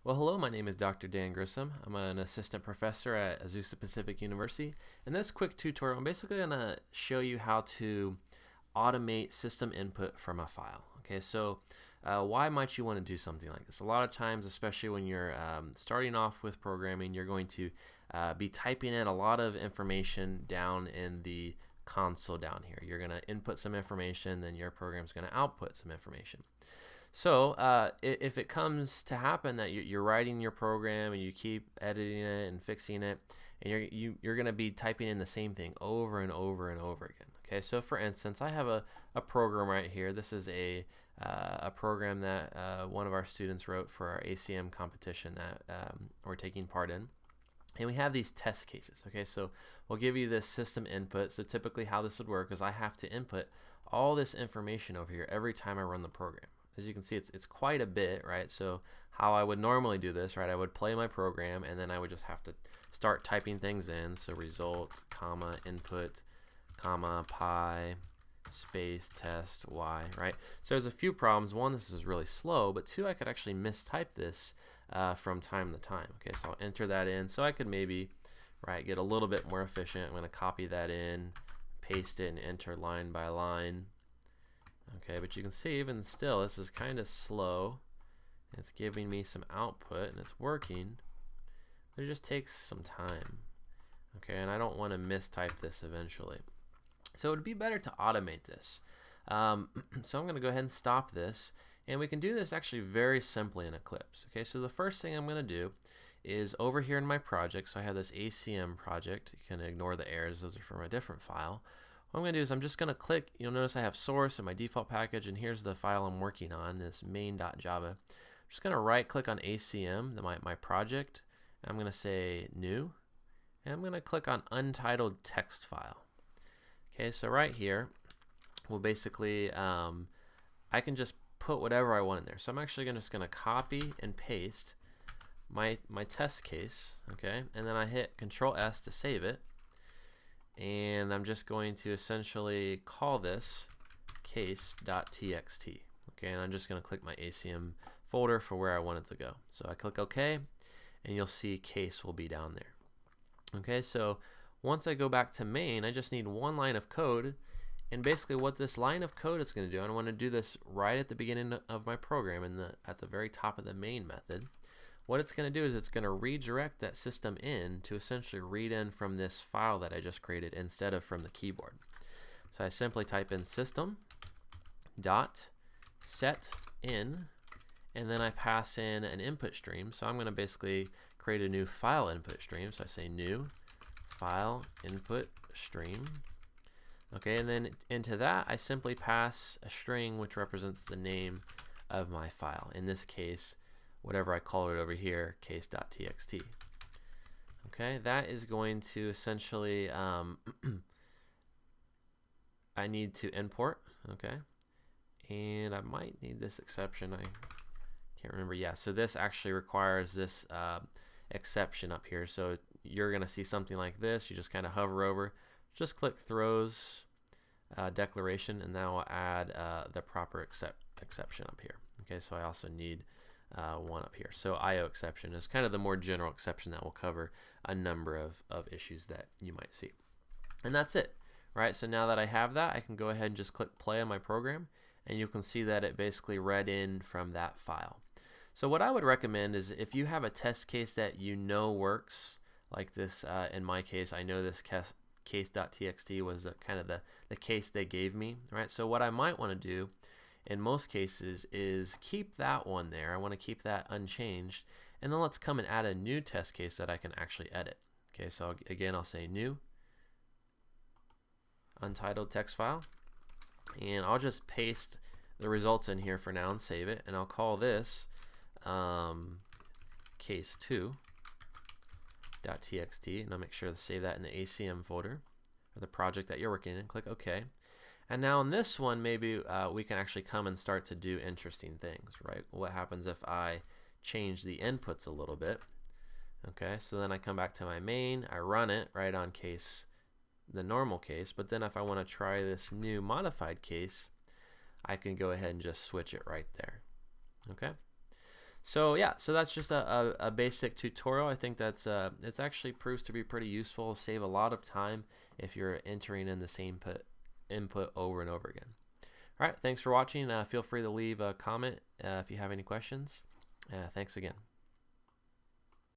Well, hello, my name is Dr. Dan Grissom. I'm an assistant professor at Azusa Pacific University. In this quick tutorial, I'm basically going to show you how to automate system input from a file. Okay, so why might you want to do something like this? A lot of times, especially when you're starting off with programming, you're going to be typing in a lot of information down in the console down here. You're going to input some information, then your program's going to output some information. So if it comes to happen that you're writing your program and you keep editing it and fixing it, and you're going to be typing in the same thing over and over and over again. Okay, so for instance, I have a program right here. This is a program that one of our students wrote for our ACM competition that we're taking part in. And we have these test cases. Okay, so we'll give you this system input. So typically how this would work is I have to input all this information over here every time I run the program. As you can see, it's quite a bit, right? So how I would normally do this, right? I would play my program and then I would just have to start typing things in. So result, comma, input, comma, pi, space, test, y, right? So there's a few problems. One, this is really slow, but two, I could actually mistype this from time to time. Okay, so I'll enter that in. So I could maybe, right, get a little bit more efficient. I'm going to copy that in, paste it, and enter line by line. Okay, but you can see even still this is kind of slow. It's giving me some output and it's working, but it just takes some time. Okay, and I don't want to mistype this eventually. So it would be better to automate this. So I'm going to go ahead and stop this, and we can do this actually very simply in Eclipse. Okay, so the first thing I'm going to do is over here in my project, so I have this ACM project. You can ignore the errors, those are from a different file. What I'm going to do is I'm just going to click, you'll notice I have source and my default package, and here's the file I'm working on, this main.java. I'm just going to right click on ACM, my project, and I'm going to say new, and I'm going to click on Untitled Text File. Okay, so right here, we'll basically, I can just put whatever I want in there. So I'm actually just going to copy and paste my test case, okay, and then I hit Control S to save it. And I'm just going to essentially call this case.txt. Okay, and I'm just going to click my ACM folder for where I want it to go. So I click OK, and you'll see case will be down there. Okay, so once I go back to main, I just need one line of code. And basically what this line of code is going to do, and I want to do this right at the beginning of my program at the very top of the main method. What it's going to do is it's going to redirect that system in to essentially read in from this file that I just created instead of from the keyboard. So I simply type in system dot set in, and then I pass in an input stream. So I'm going to basically create a new file input stream. So I say new file input stream. Okay, and then into that I simply pass a string which represents the name of my file. In this case, whatever I call it over here, case.txt. Okay, that is going to essentially, I need to import, okay, and I might need this exception. I can't remember. Yeah, so this actually requires this exception up here. So you're going to see something like this. You just kind of hover over, just click throws declaration, and that will add the proper exception up here. Okay, so I also need one up here. So IO exception is kind of the more general exception that will cover a number of issues that you might see. And that's it, right? So now that I have that, I can go ahead and just click play on my program, and you can see that it basically read in from that file. So what I would recommend is if you have a test case that you know works, like this, in my case, I know this case.txt was kind of the case they gave me, right? So what I might want to do in most cases is keep that one there. I want to keep that unchanged, and then let's come and add a new test case that I can actually edit. Okay, so again I'll say new untitled text file, and I'll just paste the results in here for now and save it, and I'll call this case2.txt, and I'll make sure to save that in the ACM folder or the project that you're working in. Click OK. And now in this one, maybe we can actually come and start to do interesting things, right? What happens if I change the inputs a little bit? Okay, so then I come back to my main, I run it right on case, the normal case, but then if I want to try this new modified case, I can go ahead and just switch it right there. Okay, So yeah, so that's just a basic tutorial. I think that's it's actually proves to be pretty useful. Save a lot of time if you're entering in the same input over and over again. All right, thanks for watching. Feel free to leave a comment if you have any questions. Thanks again.